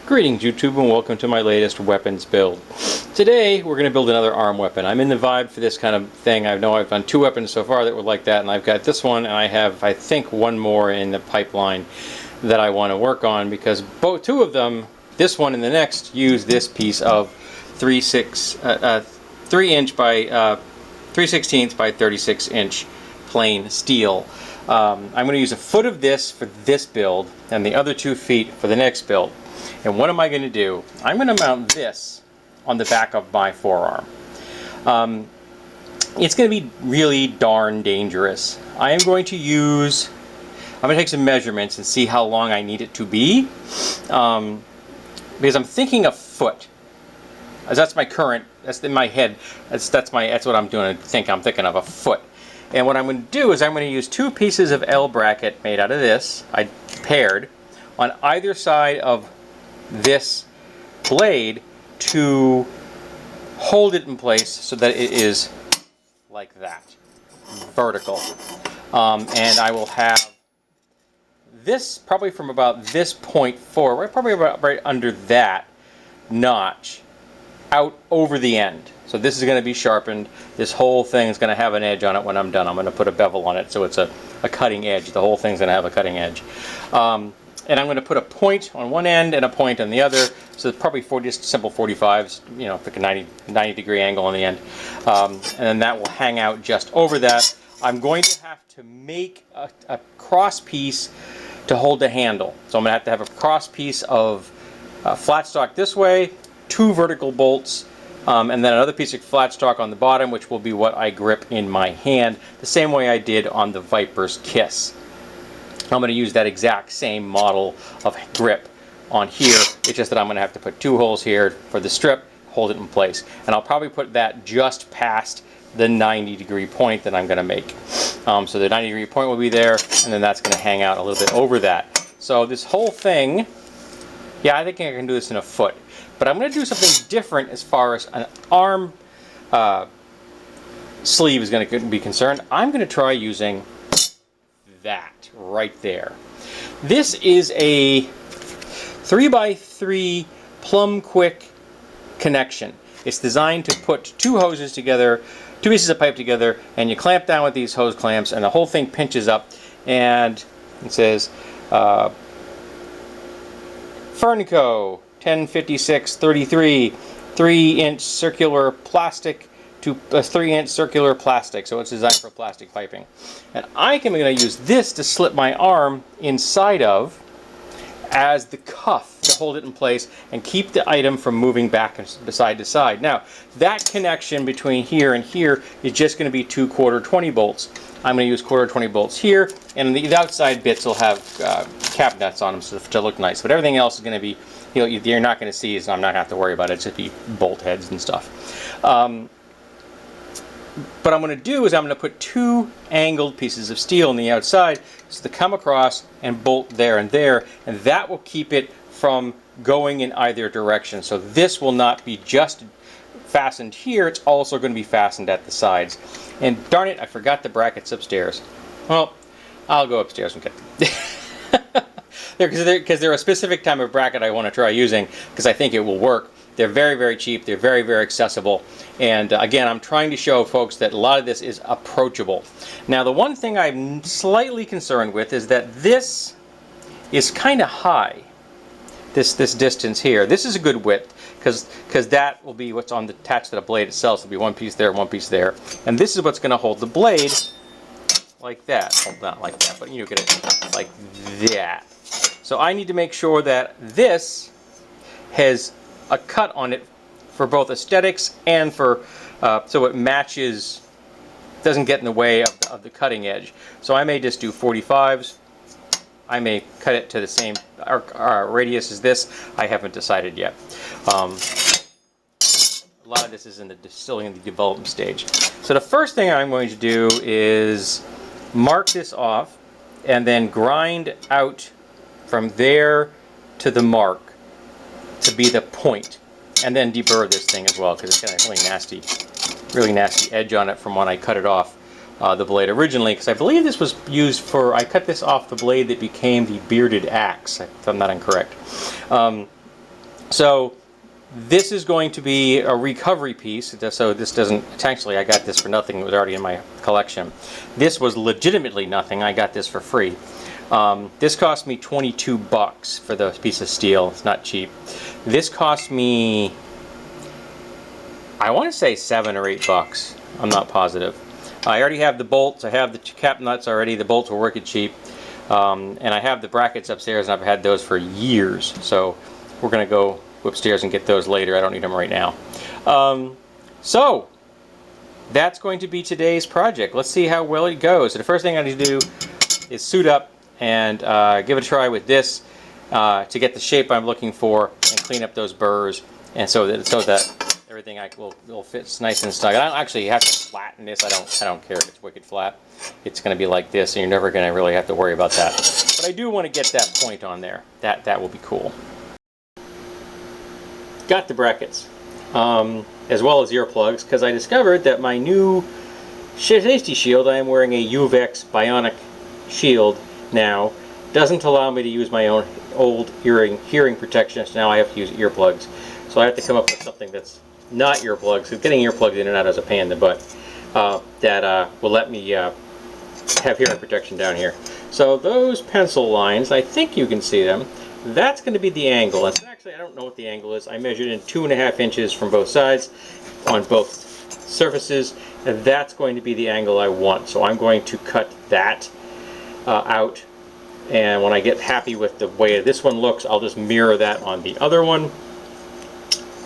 Greetings YouTube and welcome to my latest weapons build. Today we're going to build another arm weapon. I'm in the vibe for this kind of thing. I know I've done two weapons so far that were like that, and I've got this one, and I have, I think, one more in the pipeline that I want to work on, because two of them, this one and the next, use this piece of 3 inch by 3/16 by 36 inch plain steel. I'm going to use a foot of this for this build and the other 2 feet for the next build. And what am I going to do? I'm going to mount this on the back of my forearm. It's going to be really darn dangerous. I'm going to take some measurements and see how long I need it to be, because I'm thinking a foot. That's my current. That's in my head. That's what I'm doing. I'm thinking of a foot. And what I'm going to do is I'm going to use 2 pieces of L bracket made out of this. I paired on either side of this blade to hold it in place so that it is like that, vertical. And I will have this probably from about this point forward, probably about right under that notch, out over the end. So this is going to be sharpened. This whole thing is going to have an edge on it when I'm done. I'm going to put a bevel on it so it's a cutting edge. The whole thing's going to have a cutting edge. And I'm going to put a point on one end and a point on the other. So it's probably just simple 45s, you know, pick a 90 degree angle on the end. And then that will hang out just over that. I'm going to have to make a cross piece to hold the handle. So I'm going to have a cross piece of flat stock this way, 2 vertical bolts, and then another piece of flat stock on the bottom, which will be what I grip in my hand, the same way I did on the Viper's Kiss. I'm going to use that exact same model of grip on here. It's just that I'm going to have to put 2 holes here for the strip, hold it in place. And I'll probably put that just past the 90 degree point that I'm going to make. So the 90 degree point will be there, and then that's going to hang out a little bit over that. So this whole thing, yeah, I think I can do this in a foot. But I'm going to do something different as far as an arm sleeve is going to be concerned. I'm going to try using that right there. This is a 3x3 plumb quick connection. It's designed to put 2 hoses together, 2 pieces of pipe together, and you clamp down with these hose clamps, and the whole thing pinches up, and it says Fernco 1056-33 3-inch circular plastic to a 3-inch circular plastic, so it's designed for plastic piping. And I'm going to use this to slip my arm inside of as the cuff to hold it in place and keep the item from moving back side to side. Now, that connection between here and here is just going to be 2 1/4 bolts. I'm going to use 1/4 bolts here, and the outside bits will have cap nuts on them to look nice. But everything else is going to be, you're not going to see, so I'm not going to have to worry about it. It's just be bolt heads and stuff. What I'm going to do is I'm going to put 2 angled pieces of steel on the outside so they come across and bolt there, and that will keep it from going in either direction. So this will not be just fastened here, it's also going to be fastened at the sides. And darn it, I forgot the brackets upstairs. Well, I'll go upstairs and get them. Because they're a specific type of bracket I want to try using, because I think it will work. They're very, very cheap. They're very, very accessible. And again, I'm trying to show folks that a lot of this is approachable. Now, the one thing I'm slightly concerned with is that this is kind of high, this distance here. This is a good width, because that will be what's attached to the blade itself. So it'll be 1 piece there, 1 piece there. And this is what's going to hold the blade like that. Well, not like that, but you get it like that. So I need to make sure that this has a cut on it for both aesthetics and for so it matches, doesn't get in the way of the cutting edge. So I may just do 45s. I may cut it to the same radius as this. I haven't decided yet. A lot of this is still in the development stage. So the first thing I'm going to do is mark this off and then grind out from there to the mark to be the point, and then deburr this thing as well, because it's got a really nasty edge on it from when I cut it off the blade originally, because I believe this was used for, I cut this off the blade that became the bearded axe, if I'm not incorrect. So this is going to be a recovery piece, so this doesn't, actually I got this for nothing, it was already in my collection. This was legitimately nothing, I got this for free. This cost me 22 bucks for the piece of steel, it's not cheap. This cost me, I want to say 7 or 8 bucks, I'm not positive. I already have the bolts, I have the cap nuts already, the bolts were wicked cheap. And I have the brackets upstairs and I've had those for years, so we're going to go upstairs and get those later. I don't need them right now. So that's going to be today's project. Let's see how well it goes. So the first thing I need to do is suit up and give it a try with this to get the shape I'm looking for and clean up those burrs, and so that everything will fit nice and snug. I don't actually have to flatten this. I don't care if it's wicked flat. It's going to be like this, and you're never going to really have to worry about that. But I do want to get that point on there. That will be cool. Got the brackets, as well as earplugs, because I discovered that my new safety shield, I am wearing a UVEX bionic shield now, doesn't allow me to use my own old hearing protection, so now I have to use earplugs. So I have to come up with something that's not earplugs, because getting earplugs in and out is a pain in the butt, that will let me have hearing protection down here. So those pencil lines, I think you can see them, that's going to be the angle. And actually, I don't know what the angle is. I measured in 2.5 inches from both sides on both surfaces, and that's going to be the angle I want. So I'm going to cut that out, and when I get happy with the way this one looks, I'll just mirror that on the other one,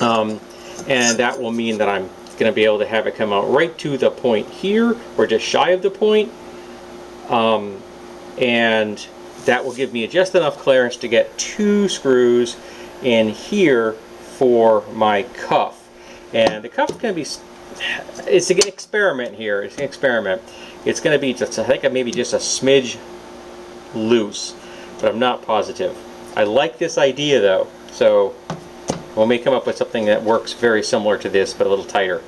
and that will mean that I'm going to be able to have it come out right to the point here, or just shy of the point, and that will give me just enough clearance to get 2 screws in here for my cuff. And the cuff is going to be, it's an experiment here, it's an experiment. It's going to be just, I think maybe just a smidge loose, but I'm not positive. I like this idea though, so we may come up with something that works very similar to this, but a little tighter.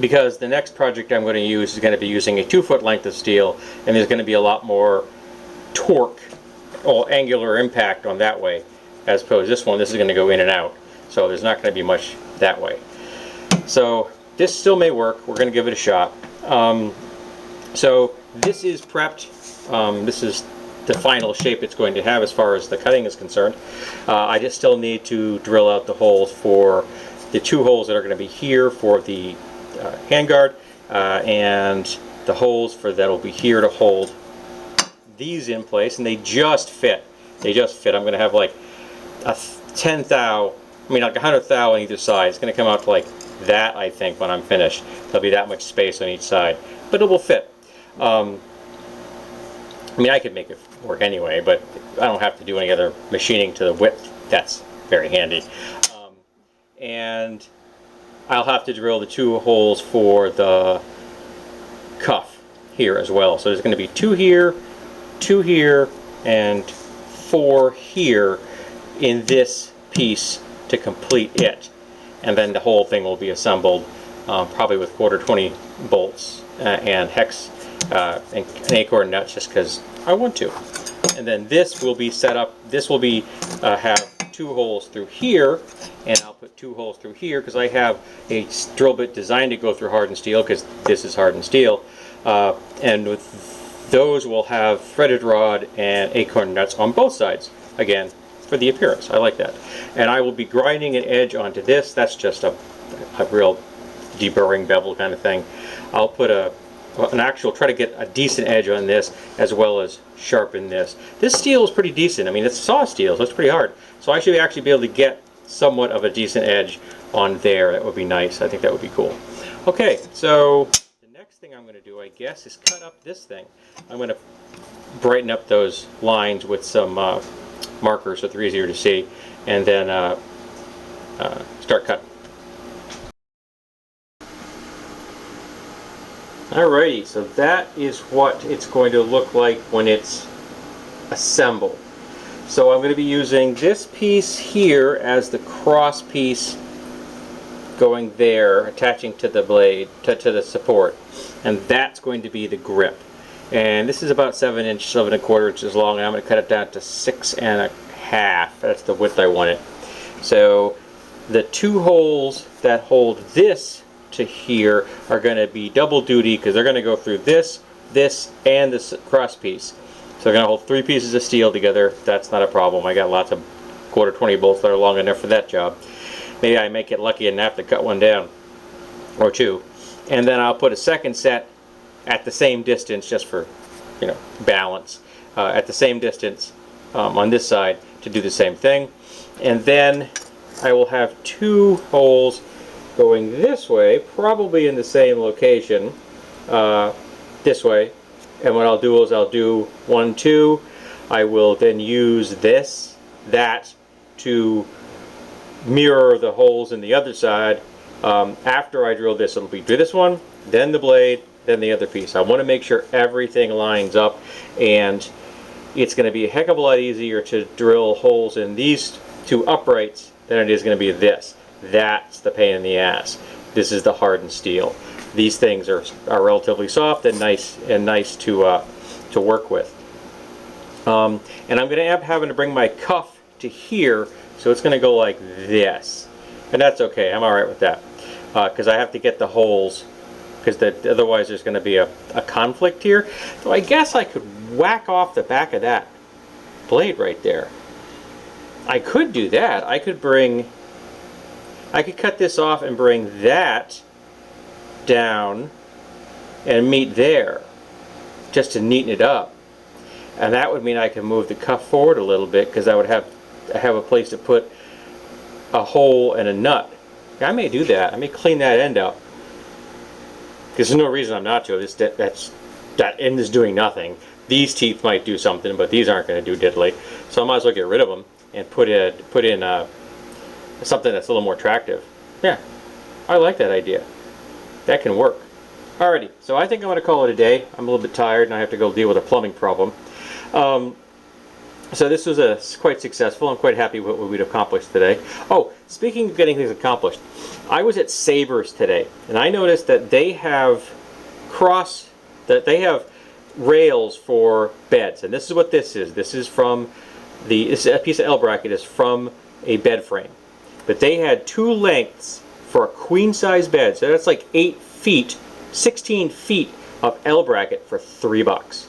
Because the next project I'm going to use is going to be using a 2-foot length of steel, and there's going to be a lot more torque or angular impact on that way, as opposed to this one. This is going to go in and out, so there's not going to be much that way. So this still may work. We're going to give it a shot. So this is prepped. This is the final shape it's going to have as far as the cutting is concerned. I just still need to drill out the holes for the 2 holes that are going to be here for the handguard, and the holes for that will be here to hold these in place, and they just fit. They just fit. I'm going to have like a 10 thou, I mean like 100 thou on either side. It's going to come out to like that, I think, when I'm finished. There'll be that much space on each side, but it will fit. I mean, I could make it work anyway, but I don't have to do any other machining to the width. That's very handy. And I'll have to drill the 2 holes for the cuff here as well. So there's going to be 2 here, 2 here, and 4 here in this piece to complete it. And then the whole thing will be assembled probably with 1/4-20 bolts and hex and acorn nuts, just because I want to. And then this will be set up, this will be have 2 holes through here, and I'll put 2 holes through here because I have a drill bit designed to go through hardened steel, because this is hardened steel, and with those will have threaded rod and acorn nuts on both sides, again for the appearance. I like that. And I will be grinding an edge onto this. That's just a real deburring bevel kind of thing. I'll put an actual, try to get a decent edge on this, as well as sharpen this. This steel is pretty decent. I mean, it's saw steel, so it's pretty hard. So I should actually be able to get somewhat of a decent edge on there. That would be nice. I think that would be cool. Okay, so the next thing I'm going to do, I guess, is cut up this thing. I'm going to brighten up those lines with some markers so they're easier to see, and then start cutting. Alrighty, so that is what it's going to look like when it's assembled. So I'm going to be using this piece here as the cross piece going there, attaching to the blade, to the support, and that's going to be the grip. And this is about 7 inches, 7 1/4 inches long, and I'm going to cut it down to 6 1/2. That's the width I want it. So the two holes that hold this to here are going to be double duty because they're going to go through this, and this cross piece. So they're going to hold 3 pieces of steel together. That's not a problem. I got lots of 1/4 bolts that are long enough for that job. Maybe I may get lucky and have to cut one down or 2. And then I'll put a second set at the same distance, just for, you know, balance, at the same distance on this side to do the same thing. And then I will have 2 holes going this way, probably in the same location, this way. And what I'll do is I'll do 1, 2. I will then use that to mirror the holes in the other side. After I drill this, it'll be do this one, then the blade, then the other piece. I want to make sure everything lines up, and it's going to be a heck of a lot easier to drill holes in these 2 uprights than it is going to be this. That's the pain in the ass. This is the hardened steel. These things are relatively soft and nice to work with. And I'm going to end up having to bring my cuff to here, so it's going to go like this. And that's okay. I'm all right with that, because I have to get the holes, because otherwise there's going to be a conflict here. So I guess I could whack off the back of that blade right there. I could do that. I could cut this off and bring that down and meet there, just to neaten it up. And that would mean I could move the cuff forward a little bit, because I would have a place to put a hole and a nut. I may do that. I may clean that end up, because there's no reason I'm not to. That end is doing nothing. These teeth might do something, but these aren't going to do diddly. So I might as well get rid of them and put in something that's a little more attractive. Yeah, I like that idea. That can work. Alrighty, so I think I'm going to call it a day. I'm a little bit tired and I have to go deal with a plumbing problem. So this was quite successful. I'm quite happy with what we've accomplished today. Oh, speaking of getting things accomplished, I was at Sabres today, and I noticed that they have rails for beds, and this is what this is. This is from this is a piece of L bracket is from a bed frame, but they had 2 lengths for a queen size bed. So that's like 8 feet, 16 feet of L bracket for $3.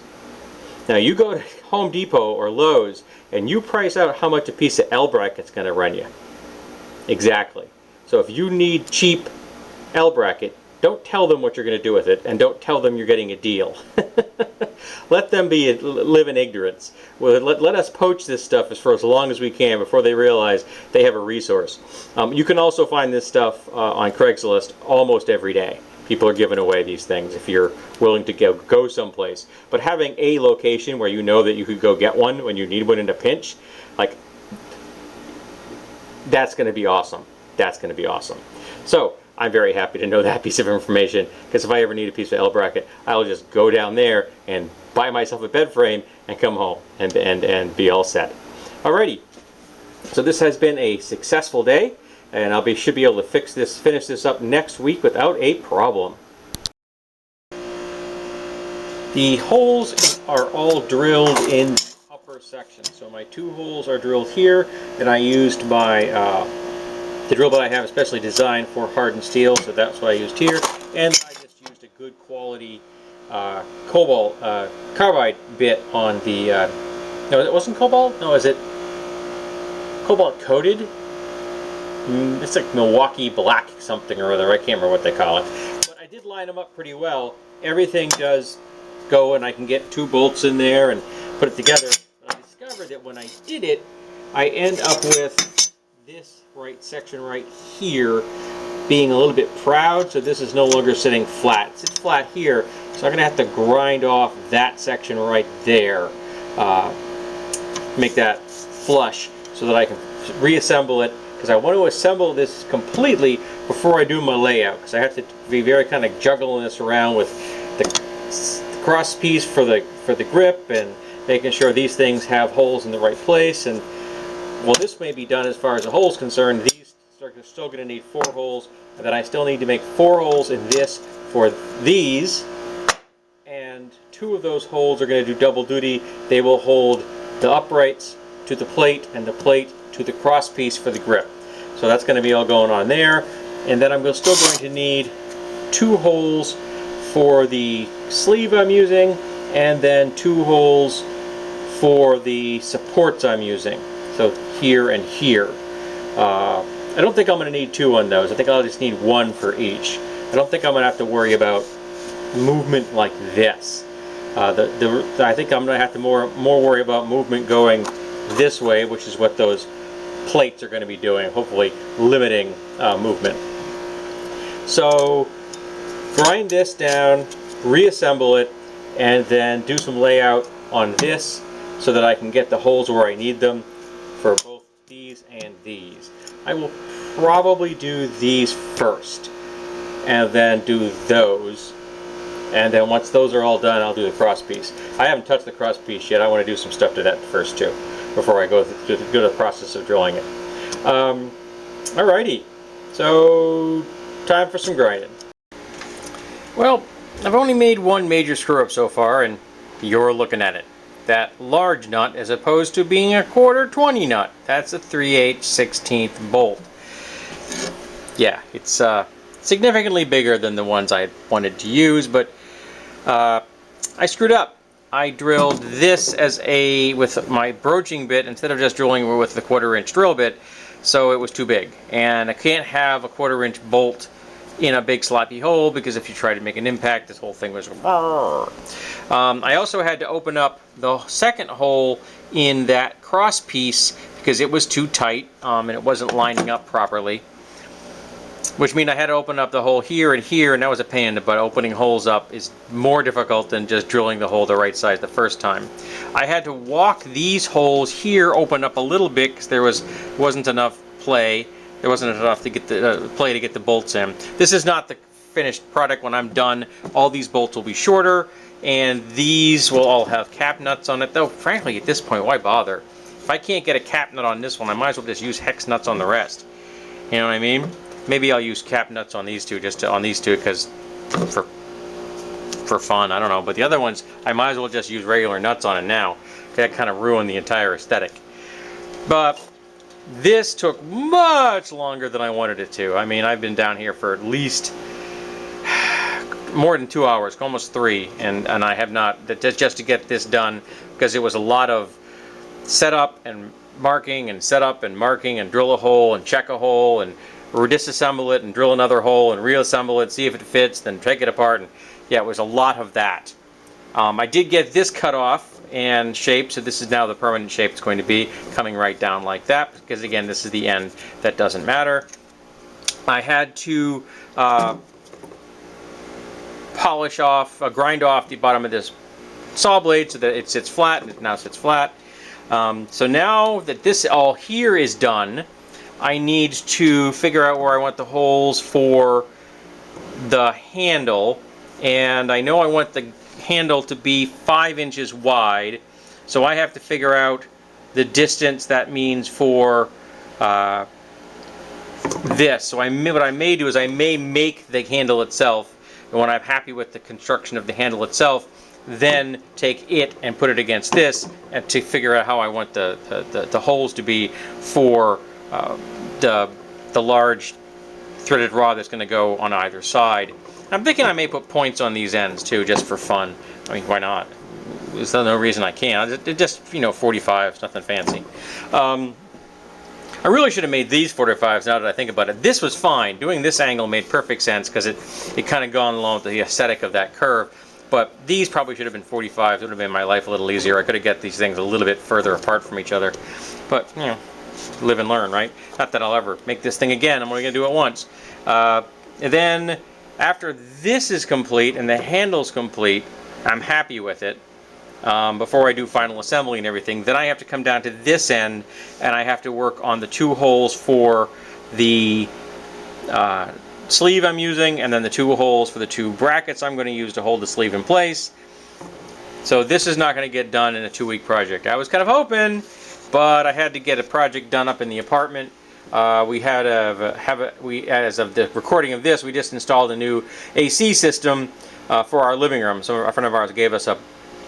Now you go to Home Depot or Lowe's and you price out how much a piece of L bracket's going to run you. Exactly. So if you need cheap L bracket, don't tell them what you're going to do with it, and don't tell them you're getting a deal. Let them live in ignorance. Well, let us poach this stuff for as long as we can before they realize they have a resource. You can also find this stuff on Craigslist almost every day. People are giving away these things if you're willing to go someplace. But having a location where you know that you could go get one when you need one in a pinch, like, that's going to be awesome. That's going to be awesome. So I'm very happy to know that piece of information, because if I ever need a piece of L bracket, I'll just go down there and buy myself a bed frame and come home and be all set. Alrighty. So this has been a successful day, and should be able to finish this up next week without a problem. The holes are all drilled in the upper section. So my 2 holes are drilled here, and I used the drill bit I have especially designed for hardened steel, so that's what I used here. And I just used a good quality cobalt carbide bit on the no, it wasn't cobalt? No, is it cobalt coated? It's like Milwaukee black something or other. I can't remember what they call it. But I did line them up pretty well. Everything does go, and I can get 2 bolts in there and put it together. But I discovered that when I did it, I end up with this section right here being a little bit proud, so this is no longer sitting flat. It sits flat here, so I'm going to have to grind off that section right there, make that flush so that I can reassemble it, because I want to assemble this completely before I do my layout, because I have to be very kind of juggling this around with the cross piece for the grip, and making sure these things have holes in the right place. And well, this may be done as far as the holes concerned. These are still going to need 4 holes, and then I still need to make 4 holes in this for these, and 2 of those holes are going to do double duty. They will hold the uprights to the plate and the plate to the cross piece for the grip. So that's going to be all going on there. And then I'm still going to need 2 holes for the sleeve I'm using, and then 2 holes for the supports I'm using. So here and here. I don't think I'm going to need 2 on those. I think I'll just need 1 for each. I don't think I'm going to have to worry about movement like this. I think I'm going to have to more worry about movement going this way, which is what those plates are going to be doing, hopefully limiting movement. So grind this down, reassemble it, and then do some layout on this so that I can get the holes where I need them for both these and these. I will probably do these first and then do those, and then once those are all done, I'll do the cross piece. I haven't touched the cross piece yet. I want to do some stuff to that first too before I go through the process of drilling it. Alrighty, so time for some grinding. Well, I've only made 1 major screw up so far, and you're looking at it. That large nut, as opposed to being a 1/4 20 nut, that's a 3/8 16th bolt. Yeah, it's significantly bigger than the ones I wanted to use, but I screwed up. I drilled this with my broaching bit instead of just drilling with the 1/4 inch drill bit, so it was too big. And I can't have a 1/4 inch bolt in a big sloppy hole, because if you try to make an impact, this whole thing was I also had to open up the second hole in that cross piece because it was too tight, and it wasn't lining up properly, which means I had to open up the hole here and here, and that was a pain in the butt. Opening holes up is more difficult than just drilling the hole the right size the first time. I had to walk these holes here open up a little bit because there wasn't enough play. There wasn't enough to get the play to get the bolts in. This is not the finished product. When I'm done, all these bolts will be shorter, and these will all have cap nuts on it. Though, frankly, at this point, why bother? If I can't get a cap nut on this one, I might as well just use hex nuts on the rest. You know what I mean? Maybe I'll use cap nuts on these two, because for fun. I don't know. But the other ones, I might as well just use regular nuts on it now. That kind of ruined the entire aesthetic. But this took much longer than I wanted it to. I mean, I've been down here for at least more than 2 hours, almost 3, and I have not, just to get this done, because it was a lot of setup and marking and setup and marking and drill a hole and check a hole and disassemble it and drill another hole and reassemble it, see if it fits, then take it apart, and yeah, it was a lot of that. I did get this cut off and shaped, so this is now the permanent shape it's going to be, coming right down like that, because again, this is the end that doesn't matter. I had to grind off the bottom of this saw blade so that it sits flat, and it now sits flat. So now that this all here is done, I need to figure out where I want the holes for the handle, and I know I want the handle to be 5 inches wide, so I have to figure out the distance that means for this. So what I may do is I may make the handle itself, and when I'm happy with the construction of the handle itself, then take it and put it against this, and to figure out how I want the holes to be for the large threaded rod that's going to go on either side. I'm thinking I may put points on these ends too, just for fun. I mean, why not? There's no reason I can't. Just, 45, it's nothing fancy. I really should have made these 45s now that I think about it. This was fine. Doing this angle made perfect sense because it kind of gone along with the aesthetic of that curve. But these probably should have been 45s. It would have made my life a little easier. I could have got these things a little bit further apart from each other. But, live and learn, right? Not that I'll ever make this thing again. I'm only going to do it once. And then after this is complete and the handle's complete, I'm happy with it. Before I do final assembly and everything, then I have to come down to this end and I have to work on the 2 holes for the sleeve I'm using, and then the 2 holes for the 2 brackets I'm going to use to hold the sleeve in place. So this is not going to get done in a 2-week project. I was kind of hoping, but I had to get a project done up in the apartment. As of the recording of this, we just installed a new AC system for our living room. So a friend of ours gave us a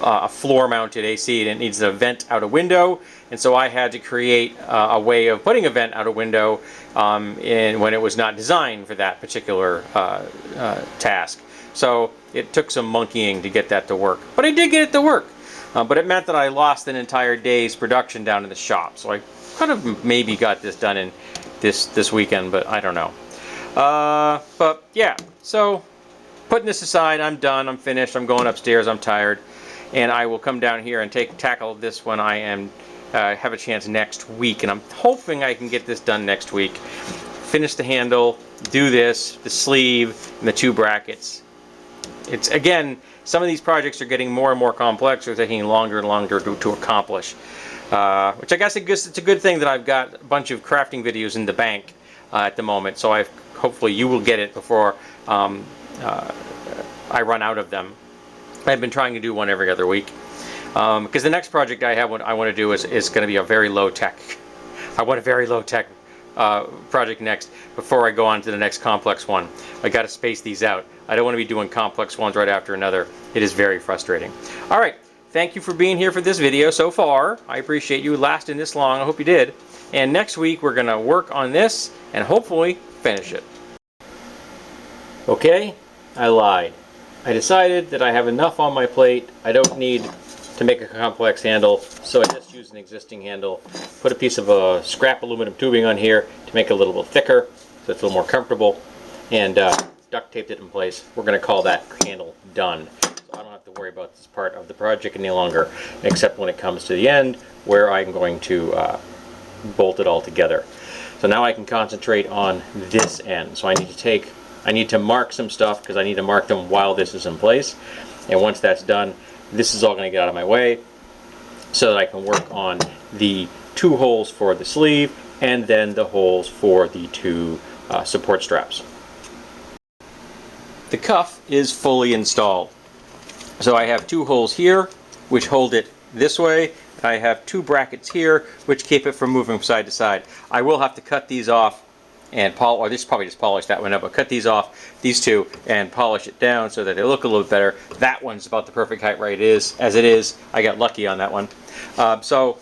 a floor-mounted AC, and it needs a vent out a window, and so I had to create a way of putting a vent out a window when it was not designed for that particular task. So it took some monkeying to get that to work, but I did get it to work. But it meant that I lost an entire day's production down in the shop, so I could have maybe got this done in this weekend, but I don't know. But yeah, so putting this aside, I'm done, I'm finished, I'm going upstairs, I'm tired, and I will come down here and tackle this when I have a chance next week, and I'm hoping I can get this done next week. Finish the handle, do this, the sleeve, and the 2 brackets. It's, again, some of these projects are getting more and more complex. They're taking longer and longer to accomplish. Which I guess it's a good thing that I've got a bunch of crafting videos in the bank at the moment. So hopefully you will get it before I run out of them. I've been trying to do one every other week. Because the next project I want to do is going to be a very low tech. I want a very low tech project next before I go on to the next complex one. I got to space these out. I don't want to be doing complex ones right after another. It is very frustrating. All right, thank you for being here for this video so far. I appreciate you lasting this long. I hope you did. And next week we're going to work on this and hopefully finish it. Okay, I lied. I decided that I have enough on my plate. I don't need to make a complex handle, so I just used an existing handle. Put a piece of scrap aluminum tubing on here to make it a little bit thicker, so it's a little more comfortable, and duct taped it in place. We're going to call that handle done. So I don't have to worry about this part of the project any longer, except when it comes to the end, where I'm going to bolt it all together. So now I can concentrate on this end. So I need to mark some stuff, because I need to mark them while this is in place. And once that's done, this is all going to get out of my way so that I can work on the 2 holes for the sleeve and then the holes for the 2 support straps. The cuff is fully installed. So I have 2 holes here which hold it this way. I have 2 brackets here which keep it from moving side to side. I will have to cut these off and polish, or this is probably just polish that one up, but cut these off, these 2, and polish it down so that they look a little better. That one's about the perfect height right as it is. I got lucky on that one. So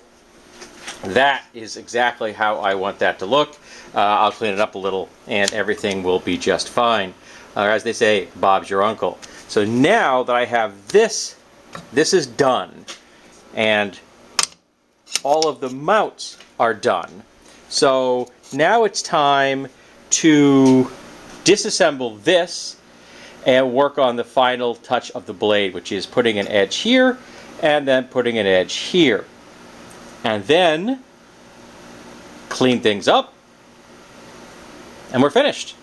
that is exactly how I want that to look. I'll clean it up a little and everything will be just fine. As they say, Bob's your uncle. So now that I have this is done, and all of the mounts are done. So now it's time to disassemble this and work on the final touch of the blade, which is putting an edge here and then putting an edge here. And then clean things up and we're finished.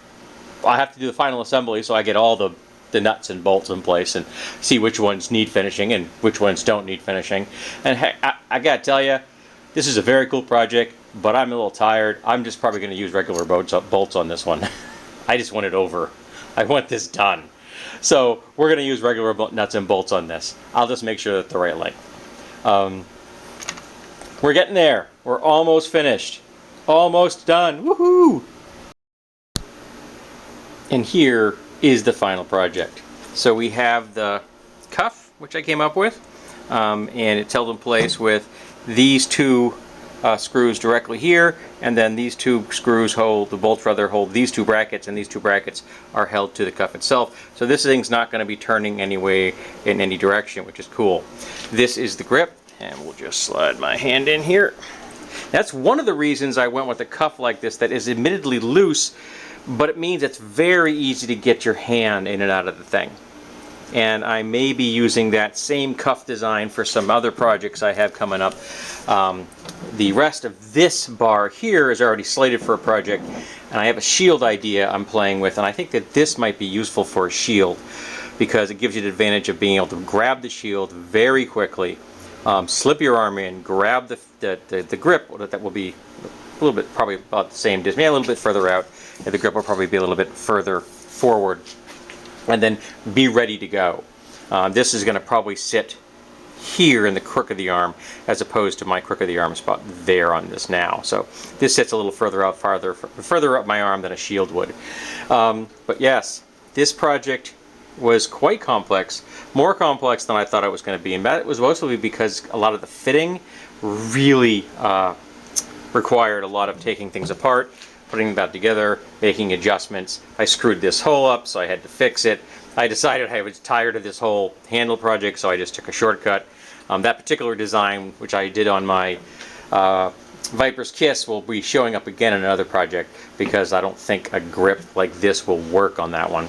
I have to do the final assembly so I get all the nuts and bolts in place and see which ones need finishing and which ones don't need finishing. And heck, I gotta tell you, this is a very cool project, but I'm a little tired. I'm just probably going to use regular bolts on this one. I just want it over. I want this done. So we're going to use regular nuts and bolts on this. I'll just make sure that they're the right length. We're getting there. We're almost finished. Almost done. Woohoo! And here is the final project. So we have the cuff, which I came up with, and it's held in place with these 2 screws directly here, and then these 2 screws hold, the bolts rather hold these 2 brackets, and these 2 brackets are held to the cuff itself. So this thing's not going to be turning anyway in any direction, which is cool. This is the grip, and we'll just slide my hand in here. That's one of the reasons I went with a cuff like this that is admittedly loose, but it means it's very easy to get your hand in and out of the thing. And I may be using that same cuff design for some other projects I have coming up. The rest of this bar here is already slated for a project, and I have a shield idea I'm playing with, and I think that this might be useful for a shield because it gives you the advantage of being able to grab the shield very quickly, slip your arm in, grab the grip that will be a little bit, probably about the same distance, maybe a little bit further out, and the grip will probably be a little bit further forward, and then be ready to go. This is going to probably sit here in the crook of the arm as opposed to my crook of the arm spot there on this now. So this sits a little further out, further up my arm than a shield would. But yes, this project was quite complex, more complex than I thought it was going to be, and that was mostly because a lot of the fitting really required a lot of taking things apart, putting them back together, making adjustments. I screwed this hole up, so I had to fix it. I decided I was tired of this whole handle project, so I just took a shortcut. That particular design, which I did on my Viper's Kiss, will be showing up again in another project because I don't think a grip like this will work on that one.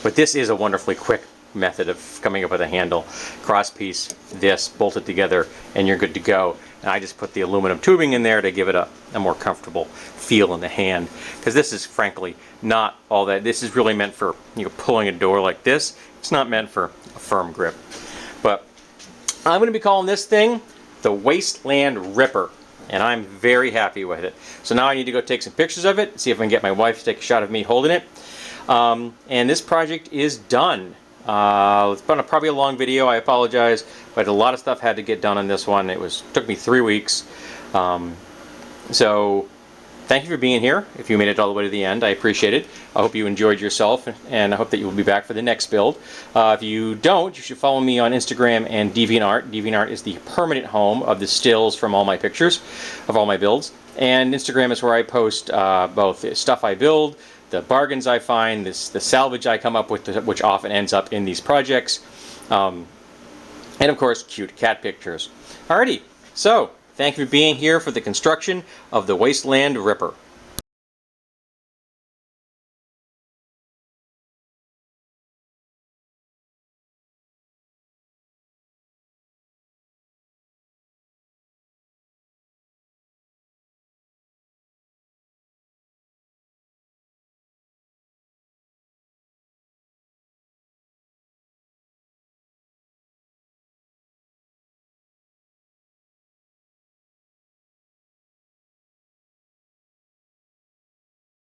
But this is a wonderfully quick method of coming up with a handle. Cross piece, this, bolt it together, and you're good to go. And I just put the aluminum tubing in there to give it a more comfortable feel in the hand. Because this is frankly not all that. This is really meant for, you know, pulling a door like this. It's not meant for a firm grip. But I'm going to be calling this thing the Wasteland Ripper. And I'm very happy with it. So now I need to go take some pictures of it, see if I can get my wife to take a shot of me holding it. And this project is done. It's been probably a long video, I apologize, but a lot of stuff had to get done on this one. Took me 3 weeks. So thank you for being here. If you made it all the way to the end, I appreciate it. I hope you enjoyed yourself, and I hope that you will be back for the next build. If you don't, you should follow me on Instagram and DeviantArt. DeviantArt is the permanent home of the stills from all my pictures, of all my builds. And Instagram is where I post both the stuff I build, the bargains I find, the salvage I come up with, which often ends up in these projects, and of course cute cat pictures. Alrighty, so thank you for being here for the construction of the Wasteland Ripper.